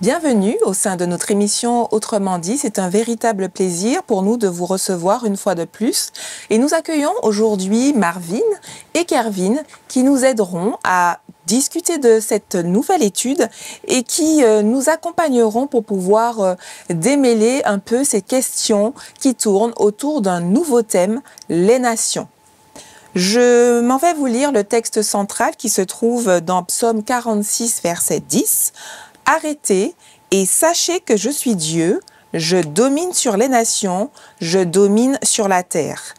Bienvenue au sein de notre émission Autrement dit. C'est un véritable plaisir pour nous de vous recevoir une fois de plus. Et nous accueillons aujourd'hui Marvin et Kervin qui nous aideront à discuter de cette nouvelle étude et qui nous accompagneront pour pouvoir démêler un peu ces questions qui tournent autour d'un nouveau thème, les nations. Je m'en vais vous lire le texte central qui se trouve dans Psaume 46, verset 10. « Arrêtez et sachez que je suis Dieu, je domine sur les nations, je domine sur la terre. »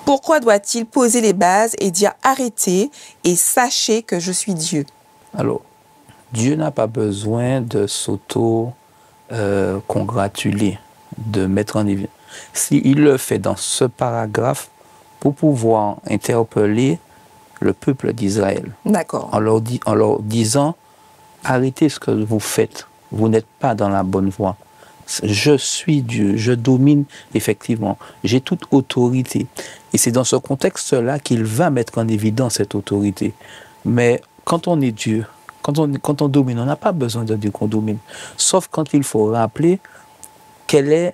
Pourquoi doit-il poser les bases et dire « Arrêtez et sachez que je suis Dieu » ? Alors, Dieu n'a pas besoin de s'auto-congratuler, de mettre en évidence. S'il le fait dans ce paragraphe pour pouvoir interpeller le peuple d'Israël. D'accord. En leur disant, arrêtez ce que vous faites, vous n'êtes pas dans la bonne voie. Je suis Dieu, je domine effectivement, j'ai toute autorité. Et c'est dans ce contexte-là qu'il va mettre en évidence cette autorité. Mais quand on est Dieu, quand on domine, on n'a pas besoin de Dieu qu'on domine. Sauf quand il faut rappeler quelle est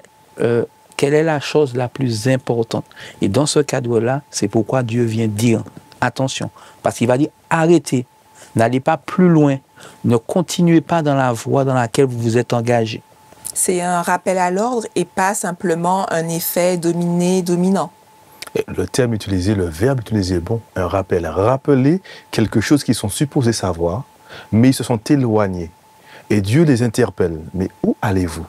la chose la plus importante. Et dans ce cadre-là, c'est pourquoi Dieu vient dire, attention, parce qu'il va dire, arrêtez, n'allez pas plus loin, ne continuez pas dans la voie dans laquelle vous vous êtes engagé. C'est un rappel à l'ordre et pas simplement un effet dominé-dominant. Le terme utilisé, le verbe utilisé est bon, un rappel. Rappeler quelque chose qu'ils sont supposés savoir, mais ils se sont éloignés. Et Dieu les interpelle. Mais où allez-vous?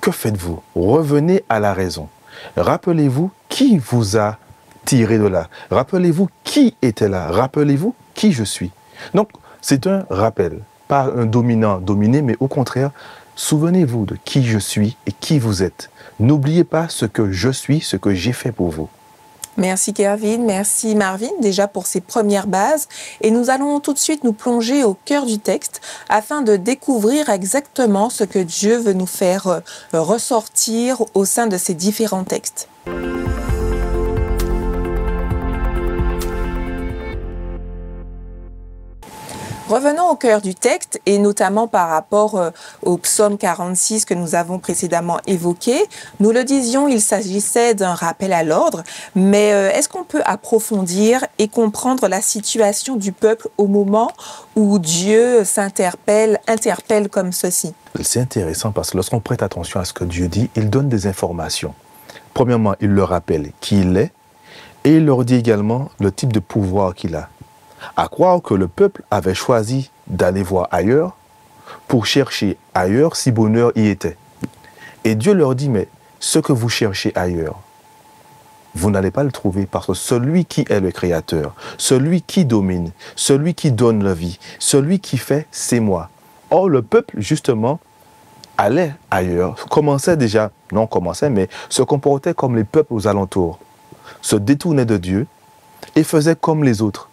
Que faites-vous? Revenez à la raison. Rappelez-vous qui vous a tiré de là. Rappelez-vous qui était là. Rappelez-vous qui je suis. Donc, c'est un rappel. Pas un dominant dominé, mais au contraire, souvenez-vous de qui je suis et qui vous êtes. N'oubliez pas ce que je suis, ce que j'ai fait pour vous. Merci Kervin, merci Marvin déjà pour ces premières bases. Et nous allons tout de suite nous plonger au cœur du texte afin de découvrir exactement ce que Dieu veut nous faire ressortir au sein de ces différents textes. Revenons au cœur du texte et notamment par rapport au psaume 46 que nous avons précédemment évoqué. Nous le disions, il s'agissait d'un rappel à l'ordre, mais est-ce qu'on peut approfondir et comprendre la situation du peuple au moment où Dieu interpelle comme ceci? C'est intéressant parce que lorsqu'on prête attention à ce que Dieu dit, il donne des informations. Premièrement, il leur rappelle qui il est et il leur dit également le type de pouvoir qu'il a. À croire que le peuple avait choisi d'aller voir ailleurs pour chercher ailleurs si bonheur y était. Et Dieu leur dit, mais ce que vous cherchez ailleurs, vous n'allez pas le trouver parce que celui qui est le Créateur, celui qui domine, celui qui donne la vie, celui qui fait, c'est moi. Or, le peuple, justement, allait ailleurs, mais se comportait comme les peuples aux alentours, se détournait de Dieu et faisait comme les autres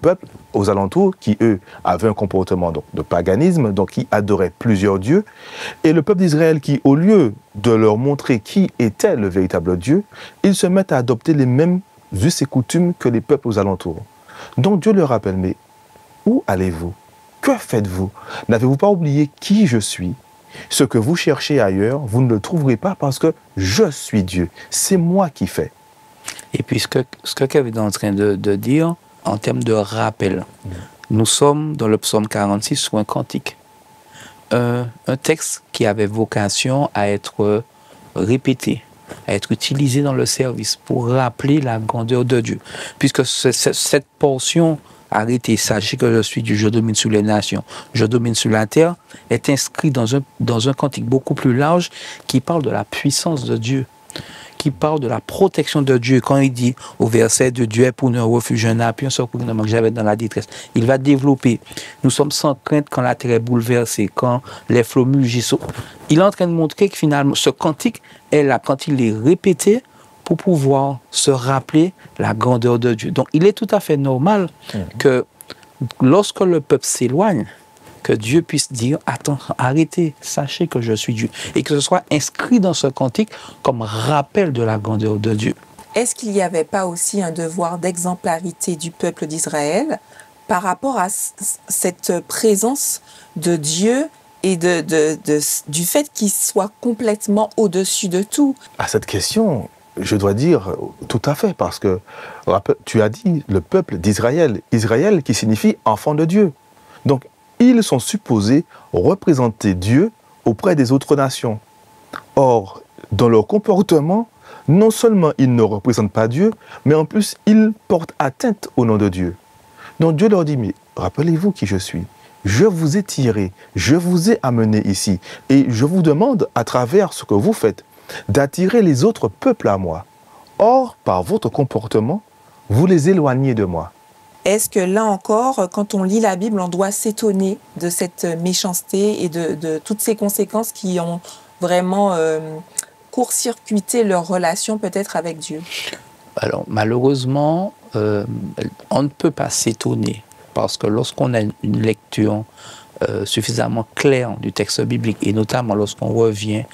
peuples aux alentours, qui eux avaient un comportement de paganisme, donc qui adoraient plusieurs dieux, et le peuple d'Israël qui, au lieu de leur montrer qui était le véritable Dieu, ils se mettent à adopter les mêmes us et coutumes que les peuples aux alentours. Donc Dieu leur rappelle, mais où allez-vous? Que faites-vous? N'avez-vous pas oublié qui je suis? Ce que vous cherchez ailleurs, vous ne le trouverez pas parce que je suis Dieu. C'est moi qui fais. Et puis ce que Kevin est en train de dire, en termes de rappel, nous sommes dans le psaume 46 sous un cantique. Un texte qui avait vocation à être répété, à être utilisé dans le service pour rappeler la grandeur de Dieu. Puisque cette portion, arrêtez, sachez que je suis Dieu, je domine sur les nations, je domine sur la terre, est inscrite dans un cantique beaucoup plus large qui parle de la puissance de Dieu, qui parle de la protection de Dieu. Quand il dit au verset de Dieu est pour nous un refuge, un appui, un secours que j'avais dans la détresse, il va développer. Nous sommes sans crainte quand la terre est bouleversée, quand les flots mugissent. Il est en train de montrer que finalement, ce cantique est là quand il est répété pour pouvoir se rappeler la grandeur de Dieu. Donc, il est tout à fait normal que lorsque le peuple s'éloigne, que Dieu puisse dire, attends, arrêtez, sachez que je suis Dieu. Et que ce soit inscrit dans ce cantique comme rappel de la grandeur de Dieu. Est-ce qu'il n'y avait pas aussi un devoir d'exemplarité du peuple d'Israël par rapport à cette présence de Dieu et du fait qu'il soit complètement au-dessus de tout? À cette question, je dois dire tout à fait, parce que tu as dit le peuple d'Israël, Israël qui signifie enfant de Dieu. Donc, ils sont supposés représenter Dieu auprès des autres nations. Or, dans leur comportement, non seulement ils ne représentent pas Dieu, mais en plus, ils portent atteinte au nom de Dieu. Donc Dieu leur dit, mais rappelez-vous qui je suis. Je vous ai tiré, je vous ai amené ici. Et je vous demande, à travers ce que vous faites, d'attirer les autres peuples à moi. Or, par votre comportement, vous les éloignez de moi. Est-ce que là encore, quand on lit la Bible, on doit s'étonner de cette méchanceté et de toutes ces conséquences qui ont vraiment court-circuité leur relation peut-être avec Dieu? Alors, malheureusement, on ne peut pas s'étonner parce que lorsqu'on a une lecture suffisamment claire du texte biblique, et notamment lorsqu'on revient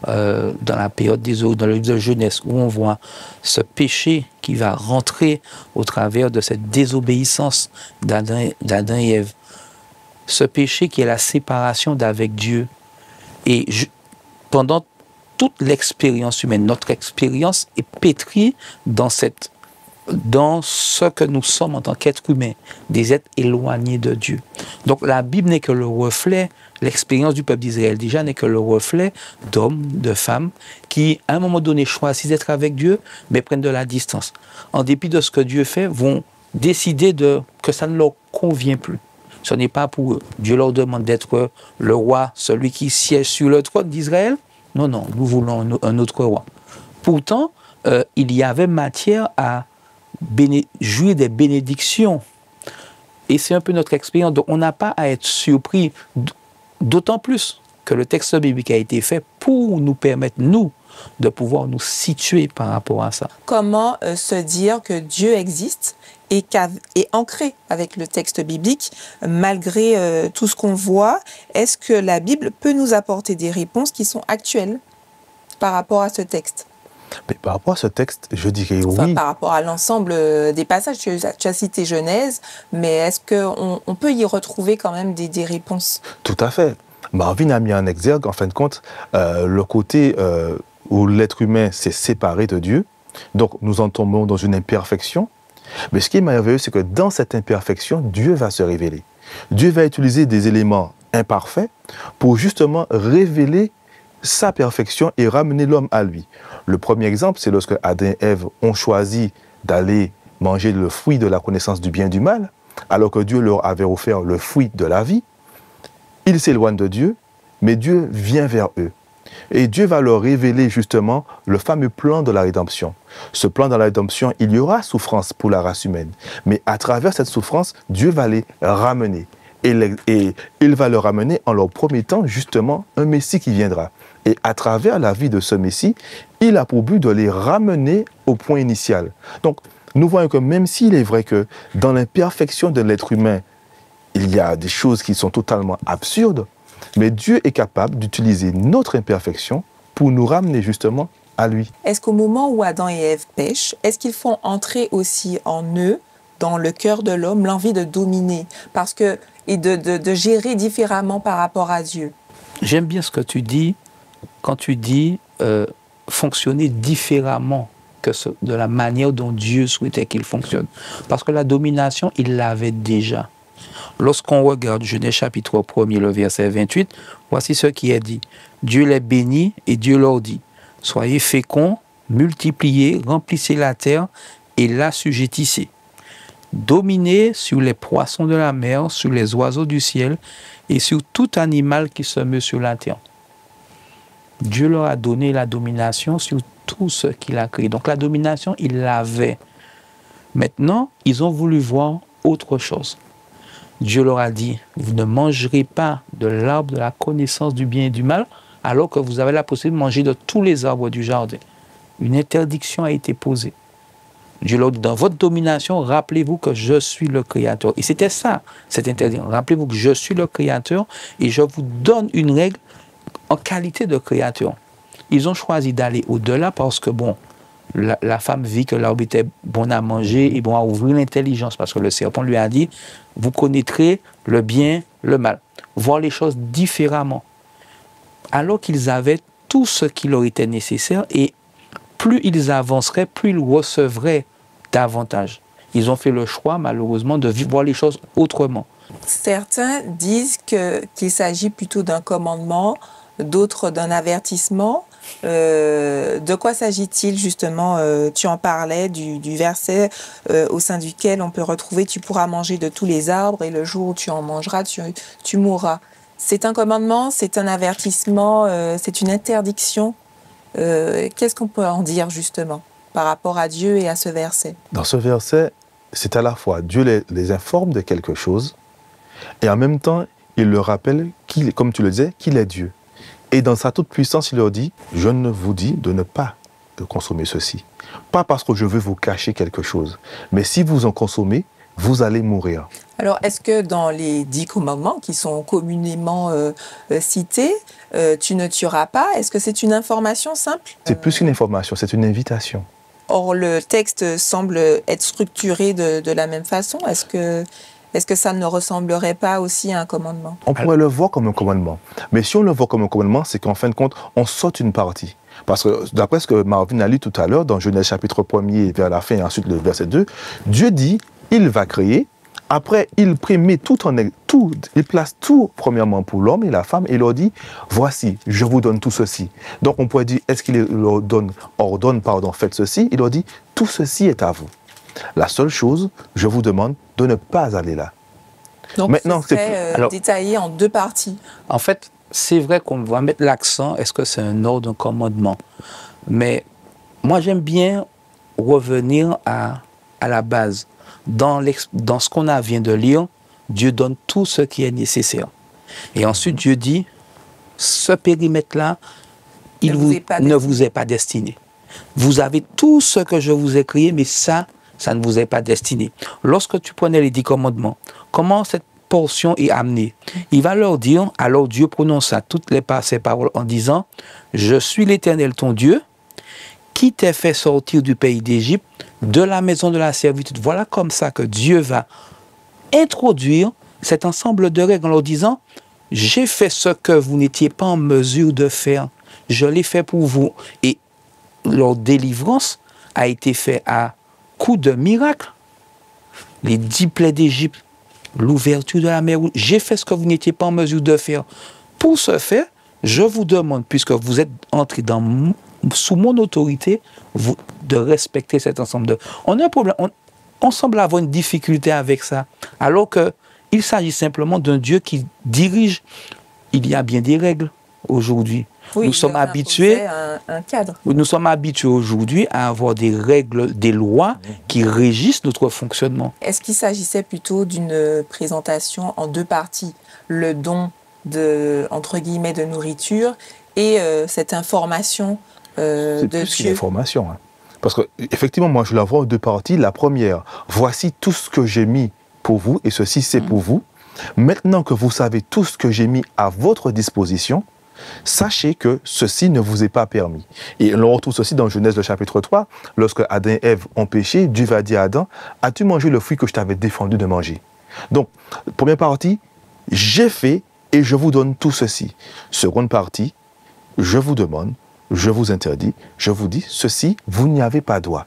dans la période dans le livre de Genèse, où on voit ce péché qui va rentrer au travers de cette désobéissance d'Adam et Ève, ce péché qui est la séparation d'avec Dieu. Et pendant toute l'expérience humaine, notre expérience est pétrie dans ce que nous sommes en tant qu'êtres humains, des êtres éloignés de Dieu. Donc la Bible n'est que le reflet, l'expérience du peuple d'Israël déjà n'est que le reflet d'hommes, de femmes, qui à un moment donné choisissent d'être avec Dieu, mais prennent de la distance. En dépit de ce que Dieu fait, vont décider que ça ne leur convient plus. Ce n'est pas pour eux. Dieu leur demande d'être le roi, celui qui siège sur le trône d'Israël. Non, non, nous voulons un autre roi. Pourtant, il y avait matière à jouir des bénédictions. Et c'est un peu notre expérience. Donc, on n'a pas à être surpris, d'autant plus que le texte biblique a été fait pour nous permettre, nous, de pouvoir nous situer par rapport à ça. Comment se dire que Dieu existe et est ancré avec le texte biblique, malgré tout ce qu'on voit? Est-ce que la Bible peut nous apporter des réponses qui sont actuelles par rapport à ce texte? Mais par rapport à ce texte, je dirais enfin, oui. Par rapport à l'ensemble des passages, tu as cité Genèse, mais est-ce qu'on peut y retrouver quand même des réponses? Tout à fait. Marvin a mis en exergue, en fin de compte, le côté où l'être humain s'est séparé de Dieu. Donc, nous en tombons dans une imperfection. Mais ce qui est merveilleux, c'est que dans cette imperfection, Dieu va se révéler. Dieu va utiliser des éléments imparfaits pour justement révéler sa perfection et ramener l'homme à lui. Le premier exemple, c'est lorsque Adam et Ève ont choisi d'aller manger le fruit de la connaissance du bien et du mal, alors que Dieu leur avait offert le fruit de la vie. Ils s'éloignent de Dieu, mais Dieu vient vers eux. Et Dieu va leur révéler justement le fameux plan de la rédemption. Ce plan de la rédemption, il y aura souffrance pour la race humaine. Mais à travers cette souffrance, Dieu va les ramener. Et il va leur ramener en leur promettant justement un Messie qui viendra. Et à travers la vie de ce Messie, il a pour but de les ramener au point initial. Donc, nous voyons que même s'il est vrai que dans l'imperfection de l'être humain, il y a des choses qui sont totalement absurdes, mais Dieu est capable d'utiliser notre imperfection pour nous ramener justement à lui. Est-ce qu'au moment où Adam et Ève pêchent, est-ce qu'ils font entrer aussi en eux, dans le cœur de l'homme, l'envie de dominer et de gérer différemment par rapport à Dieu? J'aime bien ce que tu dis quand tu dis fonctionner différemment que de la manière dont Dieu souhaitait qu'il fonctionne. Parce que la domination, il l'avait déjà. Lorsqu'on regarde Genèse chapitre 1er, le verset 28, voici ce qui est dit. Dieu les bénit et Dieu leur dit, soyez féconds, multipliez, remplissez la terre et l'assujettissez. Dominez sur les poissons de la mer, sur les oiseaux du ciel et sur tout animal qui se meut sur la terre. Dieu leur a donné la domination sur tout ce qu'il a créé. Donc la domination, il l'avait. Maintenant, ils ont voulu voir autre chose. Dieu leur a dit, vous ne mangerez pas de l'arbre de la connaissance du bien et du mal, alors que vous avez la possibilité de manger de tous les arbres du jardin. Une interdiction a été posée. Dieu leur dit, dans votre domination, rappelez-vous que je suis le Créateur. Et c'était ça, cette interdiction. Rappelez-vous que je suis le Créateur et je vous donne une règle en qualité de Créateur. Ils ont choisi d'aller au-delà parce que, bon, la femme vit que l'arbre était bon à manger et bon à ouvrir l'intelligence parce que le serpent lui a dit, vous connaîtrez le bien, le mal, voir les choses différemment, alors qu'ils avaient tout ce qui leur était nécessaire et plus ils avanceraient, plus ils recevraient davantage. Ils ont fait le choix, malheureusement, de voir les choses autrement. Certains disent qu'il s'agit plutôt d'un commandement, d'autres d'un avertissement. De quoi s'agit-il justement? Tu en parlais du verset au sein duquel on peut retrouver « Tu pourras manger de tous les arbres et le jour où tu en mangeras, tu mourras ». C'est un commandement, c'est un avertissement, c'est une interdiction. Qu'est-ce qu'on peut en dire justement par rapport à Dieu et à ce verset? Dans ce verset, c'est à la fois Dieu les informe de quelque chose et en même temps, il leur rappelle, comme tu le disais, qu'il est Dieu. Et dans sa toute puissance, il leur dit, je ne vous dis de ne pas consommer ceci. Pas parce que je veux vous cacher quelque chose, mais si vous en consommez, vous allez mourir. Alors, est-ce que dans les 10 commandements qui sont communément cités, tu ne tueras pas, est-ce que c'est une information simple? C'est plus qu'une information, c'est une invitation. Or, le texte semble être structuré de la même façon. Est-ce que ça ne ressemblerait pas aussi à un commandement? On pourrait le voir comme un commandement. Mais si on le voit comme un commandement, c'est qu'en fin de compte, on saute une partie. Parce que d'après ce que Marvin a lu tout à l'heure, dans Genèse chapitre 1er vers la fin et ensuite le verset 2, Dieu dit, il va créer. Après, il met il place tout premièrement pour l'homme et la femme et il leur dit, voici, je vous donne tout ceci. Donc on pourrait dire, est-ce qu'il leur ordonne, faites ceci? Il leur dit, tout ceci est à vous. La seule chose, je vous demande de ne pas aller là. Donc maintenant, c'est détaillé en 2 parties. En fait, c'est vrai qu'on va mettre l'accent, est-ce que c'est un ordre, un commandement? Mais moi, j'aime bien revenir à la base. Dans ce qu'on vient de lire, Dieu donne tout ce qui est nécessaire. Et ensuite, Dieu dit, ce périmètre-là, ne vous est pas destiné. Vous avez tout ce que je vous ai créé, mais ça ne vous est pas destiné. Lorsque tu prenais les 10 commandements, comment cette portion est amenée? Il va leur dire, alors Dieu prononça toutes ces paroles en disant, je suis l'Éternel ton Dieu, qui t'ai fait sortir du pays d'Égypte, de la maison de la servitude. Voilà comme ça que Dieu va introduire cet ensemble de règles en leur disant, j'ai fait ce que vous n'étiez pas en mesure de faire. Je l'ai fait pour vous. Et leur délivrance a été faite à coup de miracle. Les 10 plaies d'Égypte, l'ouverture de la mer, j'ai fait ce que vous n'étiez pas en mesure de faire. Pour ce faire, je vous demande, puisque vous êtes entrés sous mon autorité, de respecter cet ensemble de... On a un problème, on semble avoir une difficulté avec ça, alors qu'il s'agit simplement d'un Dieu qui dirige. Il y a bien des règles aujourd'hui. Oui, nous sommes habitués, un cadre. Nous sommes habitués aujourd'hui à avoir des règles, des lois qui régissent notre fonctionnement. Est-ce qu'il s'agissait plutôt d'une présentation en 2 parties? Le don entre guillemets, de nourriture et cette information c'est de plus Dieu. Qu'une information. Hein. Parce que, effectivement, moi, je la vois en 2 parties. La première, voici tout ce que j'ai mis pour vous, et ceci, c'est pour vous. Maintenant que vous savez tout ce que j'ai mis à votre disposition, sachez que ceci ne vous est pas permis. Et on retrouve ceci dans Genèse, le chapitre 3. Lorsque Adam et Ève ont péché, Dieu va dire à Adam, as-tu mangé le fruit que je t'avais défendu de manger? Donc, première partie, j'ai fait et je vous donne tout ceci. Seconde partie, je vous demande, je vous interdis, je vous dis, ceci, vous n'y avez pas droit.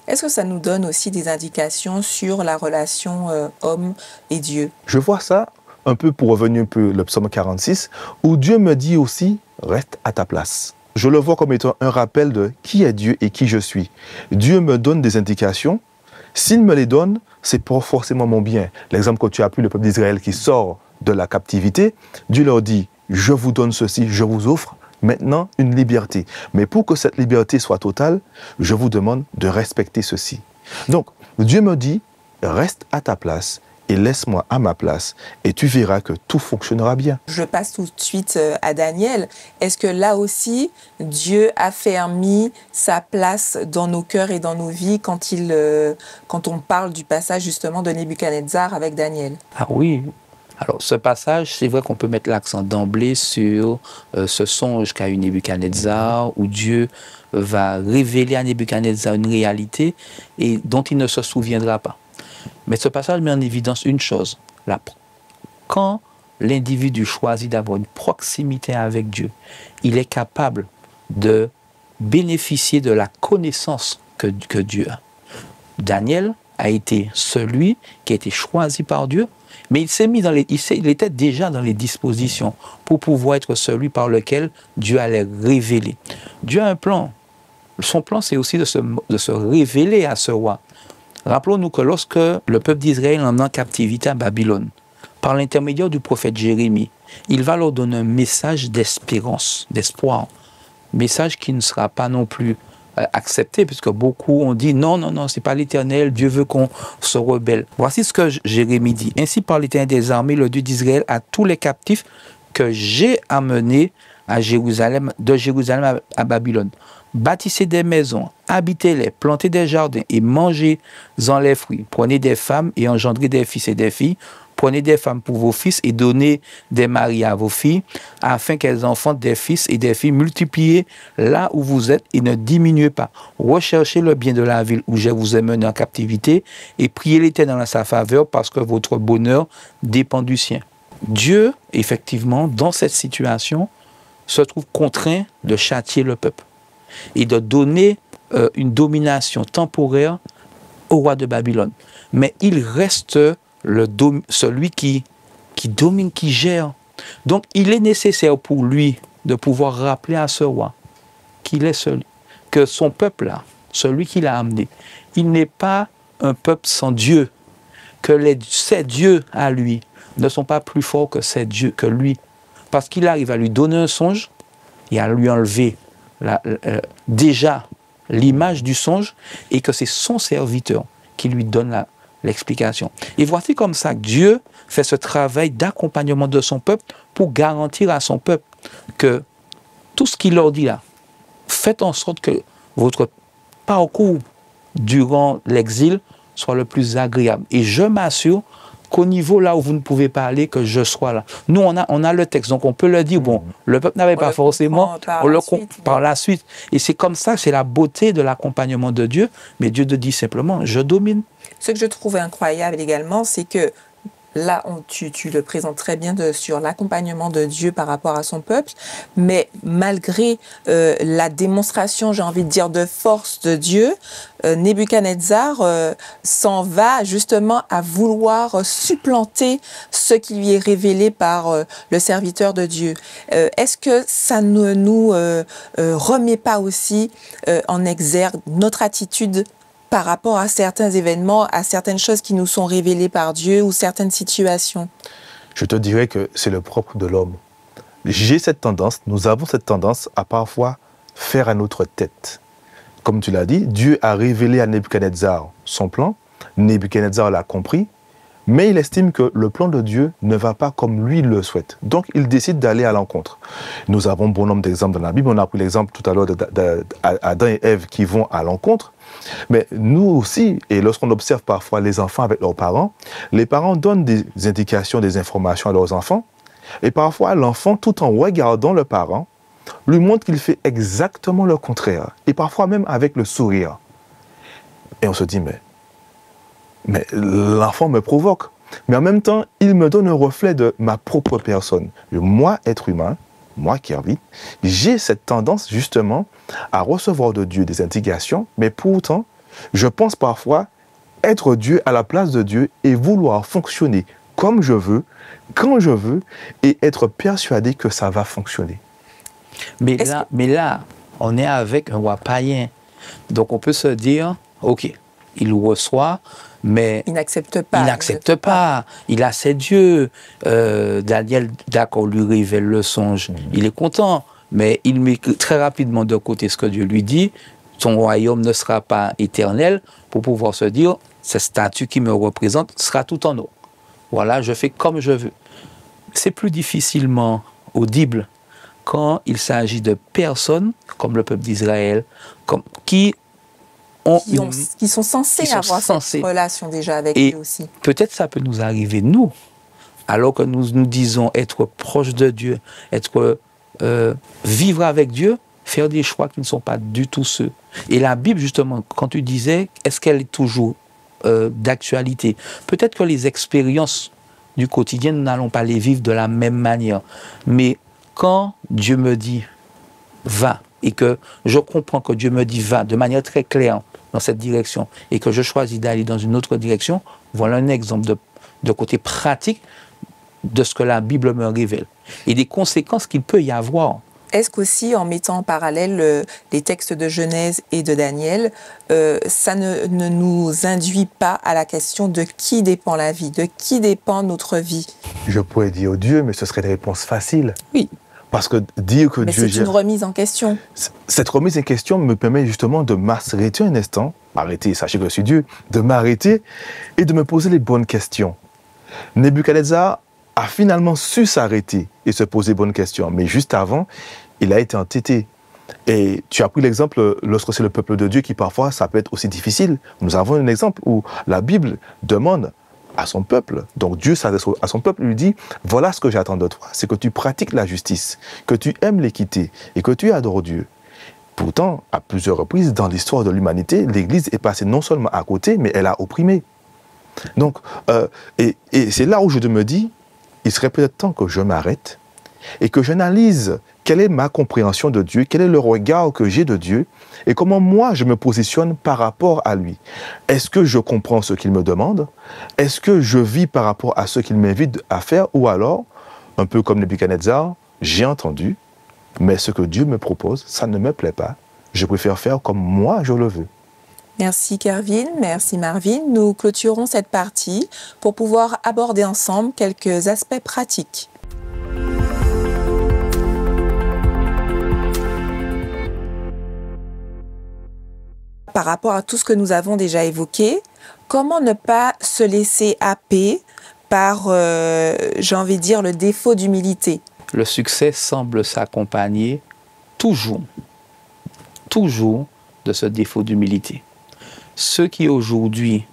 Est-ce que ça nous donne aussi des indications sur la relation homme et Dieu? Je vois ça un peu pour revenir un peu le psaume 46, où Dieu me dit aussi, reste à ta place. Je le vois comme étant un rappel de qui est Dieu et qui je suis. Dieu me donne des indications. S'il me les donne, c'est pas forcément mon bien. L'exemple que tu as pris, le peuple d'Israël qui sort de la captivité, Dieu leur dit, je vous donne ceci, je vous offre maintenant une liberté. Mais pour que cette liberté soit totale, je vous demande de respecter ceci. Donc, Dieu me dit, reste à ta place et laisse-moi à ma place et tu verras que tout fonctionnera bien. Je passe tout de suite à Daniel. Est-ce que là aussi, Dieu a fermé sa place dans nos cœurs et dans nos vies quand on parle du passage justement de Nebuchadnezzar avec Daniel? Ah oui. Alors, ce passage, c'est vrai qu'on peut mettre l'accent d'emblée sur ce songe qu'a eu Nebuchadnezzar, où Dieu va révéler à Nebuchadnezzar une réalité et dont il ne se souviendra pas. Mais ce passage met en évidence une chose. Quand l'individu choisit d'avoir une proximité avec Dieu, il est capable de bénéficier de la connaissance que Dieu a. Daniel a été celui qui a été choisi par Dieu, mais il était déjà dans les dispositions pour pouvoir être celui par lequel Dieu allait révéler. Dieu a un plan. Son plan, c'est aussi de se révéler à ce roi. Rappelons-nous que lorsque le peuple d'Israël emmenait en captivité à Babylone, par l'intermédiaire du prophète Jérémie, il va leur donner un message d'espérance, d'espoir. Message qui ne sera pas non plus accepté, puisque beaucoup ont dit non, non, non, c'est pas l'Éternel, Dieu veut qu'on se rebelle. Voici ce que Jérémie dit. Ainsi parle l'Éternel des armées, le Dieu d'Israël, à tous les captifs que j'ai amenés à Jérusalem, de Jérusalem à Babylone. Bâtissez des maisons, habitez-les, plantez des jardins et mangez-en les fruits. Prenez des femmes et engendrez des fils et des filles. Prenez des femmes pour vos fils et donnez des maris à vos filles, afin qu'elles enfantent des fils et des filles. Multipliez là où vous êtes et ne diminuez pas. Recherchez le bien de la ville où je vous ai mené en captivité et priez l'Éternel en sa faveur parce que votre bonheur dépend du sien. Dieu, effectivement, dans cette situation, se trouve contraint de châtier le peuple et de donner une domination temporaire au roi de Babylone. Mais il reste celui qui domine, qui gère. Donc, il est nécessaire pour lui de pouvoir rappeler à ce roi qu'il est celui, que son peuple-là, celui qu'il a amené, il n'est pas un peuple sans Dieu, que ses dieux à lui ne sont pas plus forts que ses dieux, que lui. Parce qu'il arrive à lui donner un songe et à lui enlever déjà l'image du songe et que c'est son serviteur qui lui donne l'explication. Et voici comme ça que Dieu fait ce travail d'accompagnement de son peuple pour garantir à son peuple que tout ce qu'il leur dit là, faites en sorte que votre parcours durant l'exil soit le plus agréable. Et je m'assure qu'au niveau là où vous ne pouvez pas aller, que je sois là. Nous, on a le texte, donc on peut le dire, bon, le peuple n'avait pas forcément, on le comprend par la suite. Et c'est comme ça, c'est la beauté de l'accompagnement de Dieu, mais Dieu te dit simplement, je domine. Ce que je trouvais incroyable également, c'est que là, tu le présentes très bien sur l'accompagnement de Dieu par rapport à son peuple, mais malgré la démonstration, j'ai envie de dire, de force de Dieu, Nebuchadnezzar s'en va justement à vouloir supplanter ce qui lui est révélé par le serviteur de Dieu. Est-ce que ça ne nous remet pas aussi en exergue notre attitude par rapport à certains événements, à certaines choses qui nous sont révélées par Dieu ou certaines situations? Je te dirais que c'est le propre de l'homme. J'ai cette tendance, nous avons cette tendance à parfois faire à notre tête. Comme tu l'as dit, Dieu a révélé à Nebuchadnezzar son plan, Nebuchadnezzar l'a compris, mais il estime que le plan de Dieu ne va pas comme lui le souhaite. Donc il décide d'aller à l'encontre. Nous avons bon nombre d'exemples dans la Bible, on a pris l'exemple tout à l'heure d'Adam et Ève qui vont à l'encontre. Mais nous aussi, et lorsqu'on observe parfois les enfants avec leurs parents, les parents donnent des indications, des informations à leurs enfants, et parfois l'enfant, tout en regardant le parent, lui montre qu'il fait exactement le contraire, et parfois même avec le sourire. Et on se dit, mais l'enfant me provoque. Mais en même temps, il me donne un reflet de ma propre personne. Moi, être humain, moi, Kervin, j'ai cette tendance justement à recevoir de Dieu des indications, mais pourtant, je pense parfois être Dieu à la place de Dieu et vouloir fonctionner comme je veux, quand je veux, et être persuadé que ça va fonctionner. Mais là, on est avec un roi païen. Donc on peut se dire, ok, il reçoit, mais il n'accepte pas. Il n'accepte pas. Il a ses dieux. Daniel, d'accord, lui révèle le songe. Il est content, mais il met très rapidement de côté ce que Dieu lui dit. Son royaume ne sera pas éternel pour pouvoir se dire, cette statue qui me représente sera tout en or. Voilà, je fais comme je veux. C'est plus difficilement audible quand il s'agit de personnes comme le peuple d'Israël, qui sont censés avoir cette relation déjà avec lui aussi. Peut-être ça peut nous arriver, nous, alors que nous nous disons être proches de Dieu, vivre avec Dieu, faire des choix qui ne sont pas du tout ceux. Et la Bible, justement, quand tu disais, est-ce qu'elle est toujours d'actualité? Peut-être que les expériences du quotidien, nous n'allons pas les vivre de la même manière. Mais quand Dieu me dit « va », et que je comprends que Dieu me dit « va » de manière très claire dans cette direction, et que je choisis d'aller dans une autre direction, voilà un exemple de côté pratique de ce que la Bible me révèle et des conséquences qu'il peut y avoir. Est-ce qu'aussi, en mettant en parallèle les textes de Genèse et de Daniel, ça ne nous induit pas à la question de qui dépend la vie, de qui dépend notre vie? Je pourrais dire Dieu, mais ce serait des réponses faciles. Oui. Parce que dire que mais Dieu... c'est une remise en question. Cette remise en question me permet justement de m'arrêter un instant, sachez que je suis Dieu, de m'arrêter et de me poser les bonnes questions. Nebuchadnezzar a finalement su s'arrêter et se poser les bonnes questions, mais juste avant, il a été entêté. Et tu as pris l'exemple, lorsque c'est le peuple de Dieu qui parfois, ça peut être aussi difficile. Nous avons un exemple où la Bible demande à son peuple, donc Dieu s'adresse à son peuple, lui dit, voilà ce que j'attends de toi, c'est que tu pratiques la justice, que tu aimes l'équité et que tu adores Dieu. Pourtant, à plusieurs reprises dans l'histoire de l'humanité, l'Église est passée non seulement à côté, mais elle a opprimé. Donc, et c'est là où je me dis, il serait peut-être temps que je m'arrête et que j'analyse quelle est ma compréhension de Dieu, quel est le regard que j'ai de Dieu et comment moi je me positionne par rapport à lui. Est-ce que je comprends ce qu'il me demande? Est-ce que je vis par rapport à ce qu'il m'invite à faire? Ou alors, un peu comme Nebuchadnezzar, j'ai entendu, mais ce que Dieu me propose, ça ne me plaît pas. Je préfère faire comme moi je le veux. Merci Kervin, merci Marvin. Nous clôturons cette partie pour pouvoir aborder ensemble quelques aspects pratiques. Par rapport à tout ce que nous avons déjà évoqué, comment ne pas se laisser happer par, j'ai envie de dire, le défaut d'humilité? Le succès semble s'accompagner toujours de ce défaut d'humilité. Ceux qui aujourd'hui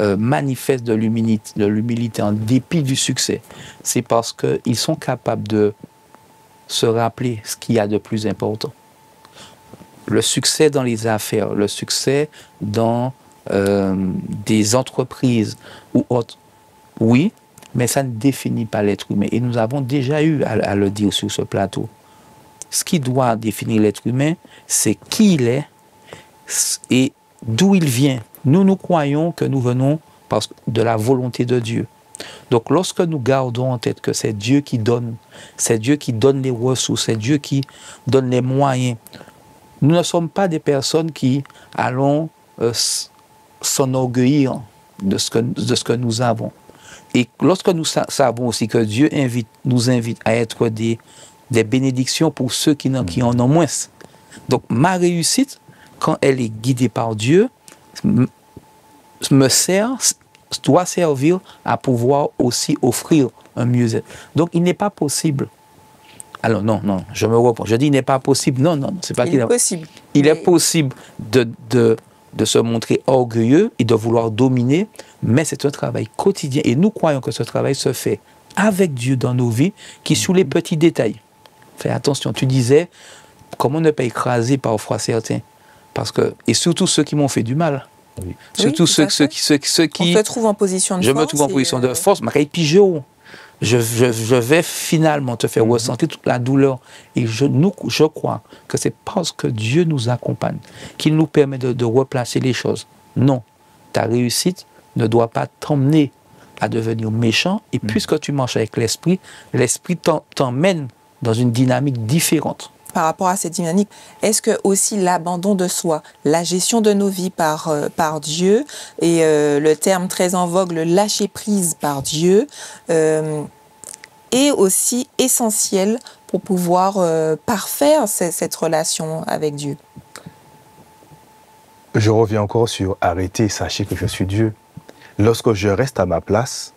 manifestent de l'humilité en dépit du succès, c'est parce qu'ils sont capables de se rappeler ce qu'il y a de plus important. Le succès dans les affaires, le succès dans des entreprises ou autres, oui, mais ça ne définit pas l'être humain. Et nous avons déjà eu à le dire sur ce plateau. Ce qui doit définir l'être humain, c'est qui il est et d'où il vient. Nous croyons que nous venons de la volonté de Dieu. Donc lorsque nous gardons en tête que c'est Dieu qui donne les ressources, c'est Dieu qui donne les moyens, nous ne sommes pas des personnes qui allons s'enorgueillir de ce que nous avons. Et lorsque nous savons aussi que Dieu nous invite à être des bénédictions pour ceux qui en ont moins. Donc ma réussite, quand elle est guidée par Dieu, doit servir à pouvoir aussi offrir un mieux-être. Donc il n'est pas possible. Alors non, je me reprends. Je dis il n'est pas possible. Non, c'est pas qu'il est possible. Il est possible de se montrer orgueilleux et de vouloir dominer, mais c'est un travail quotidien. Et nous croyons que ce travail se fait avec Dieu dans nos vies, qui sous les petits détails. Fais attention, tu disais, comment ne pas écraser parfois certains? Et surtout ceux qui m'ont fait du mal. Oui. Surtout ceux qui... On se trouve en position de force. Je me trouve en position de force, ma caille pigeon. Je vais finalement te faire ressentir toute la douleur. Et je crois que c'est parce que Dieu nous accompagne, qu'il nous permet de replacer les choses. Non, ta réussite ne doit pas t'emmener à devenir méchant. Et puisque tu marches avec l'esprit, l'esprit t'emmène dans une dynamique différente. Par rapport à cette dynamique, est-ce que aussi l'abandon de soi, la gestion de nos vies par Dieu et le terme très en vogue, le lâcher prise par Dieu, est aussi essentiel pour pouvoir parfaire cette relation avec Dieu? Je reviens encore sur arrêtez, sachez que je suis Dieu. Lorsque je reste à ma place,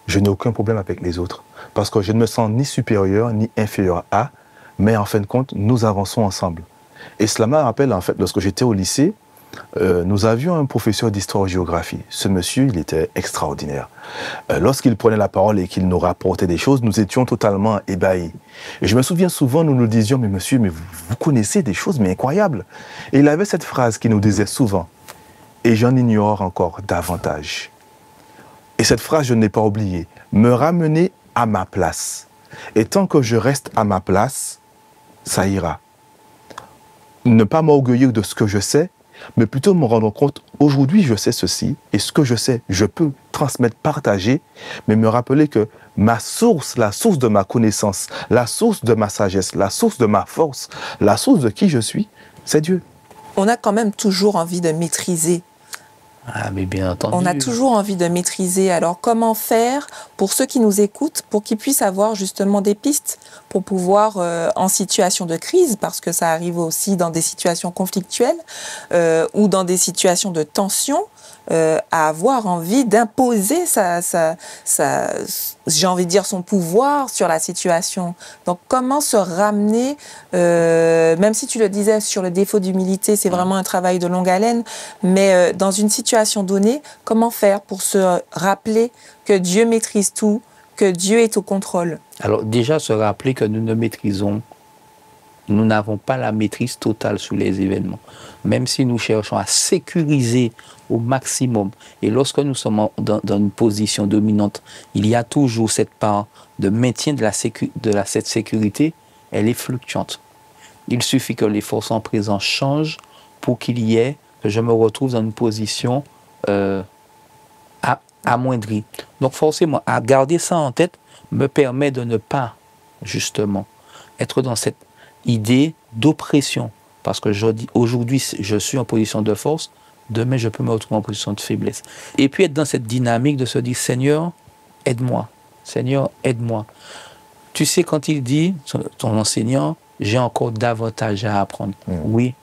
je n'ai aucun problème avec les autres. Parce que je ne me sens ni supérieur ni inférieur à, mais en fin de compte, nous avançons ensemble. Et cela me rappelle, en fait, lorsque j'étais au lycée, nous avions un professeur d'histoire-géographie. Ce monsieur, il était extraordinaire. Lorsqu'il prenait la parole et qu'il nous rapportait des choses, nous étions totalement ébahis. Et je me souviens souvent, nous nous disions, mais monsieur, mais vous connaissez des choses mais incroyables. Et il avait cette phrase qui nous disait souvent, et j'en ignore encore davantage. Et cette phrase, je ne l'ai pas oubliée. Me ramener à ma place. Et tant que je reste à ma place, ça ira. Ne pas m'orgueillir de ce que je sais, mais plutôt me rendre compte, aujourd'hui je sais ceci, et ce que je sais, je peux transmettre, partager, mais me rappeler que ma source, la source de ma connaissance, la source de ma sagesse, la source de ma force, la source de qui je suis, c'est Dieu. On a quand même toujours envie de maîtriser. Ah, mais bien entendu. On a toujours envie de maîtriser. Alors, comment faire pour ceux qui nous écoutent, pour qu'ils puissent avoir justement des pistes pour pouvoir, en situation de crise, parce que ça arrive aussi dans des situations conflictuelles ou dans des situations de tension, à avoir envie d'imposer j'ai envie de dire son pouvoir sur la situation. Donc, comment se ramener, même si tu le disais sur le défaut d'humilité, c'est vraiment un travail de longue haleine, mais dans une situation donnée, comment faire pour se rappeler que Dieu maîtrise tout, que Dieu est au contrôle? Alors déjà, se rappeler que nous n'avons pas la maîtrise totale sur les événements. Même si nous cherchons à sécuriser au maximum, et lorsque nous sommes dans une position dominante, il y a toujours cette part de maintien cette sécurité, elle est fluctuante. Il suffit que les forces en présence changent pour que je me retrouve dans une position amoindrie. Donc forcément, à garder ça en tête me permet de ne pas, justement, être dans cette idée d'oppression. Parce que aujourd'hui, je suis en position de force, demain, je peux me retrouver en position de faiblesse. Et puis être dans cette dynamique de se dire, Seigneur, aide-moi. Seigneur, aide-moi. Tu sais, quand il dit, ton enseignant, j'ai encore davantage à apprendre. Oui,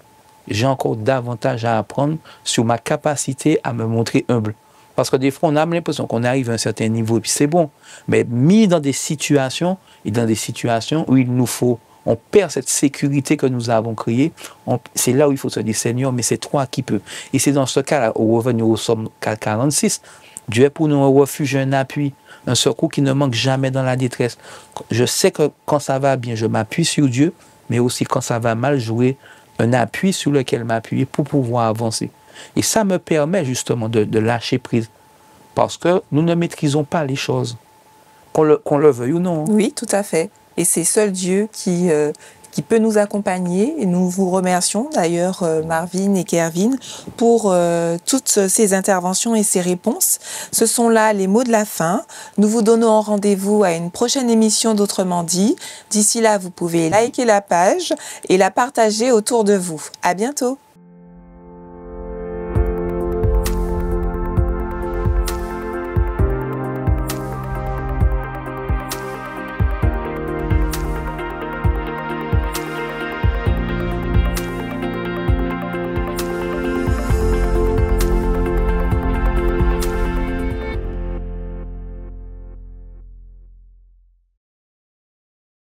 j'ai encore davantage à apprendre sur ma capacité à me montrer humble. Parce que des fois, on a l'impression qu'on arrive à un certain niveau et puis c'est bon. Mais mis dans des situations, où il nous faut, on perd cette sécurité que nous avons créée, c'est là où il faut se dire, Seigneur, mais c'est toi qui peux. Et c'est dans ce cas-là, au revenu au Psaume 46, Dieu est pour nous un refuge, un appui, un secours qui ne manque jamais dans la détresse. Je sais que quand ça va bien, je m'appuie sur Dieu, mais aussi quand ça va mal, jouer un appui sur lequel m'appuyer pour pouvoir avancer. Et ça me permet justement de lâcher prise. Parce que nous ne maîtrisons pas les choses. Qu'on le veuille ou non. Oui, tout à fait. Et c'est seul Dieu qui peut nous accompagner. Et nous vous remercions d'ailleurs, Marvin et Kervin, pour toutes ces interventions et ces réponses. Ce sont là les mots de la fin. Nous vous donnons rendez-vous à une prochaine émission d'Autrement dit. D'ici là, vous pouvez liker la page et la partager autour de vous. À bientôt.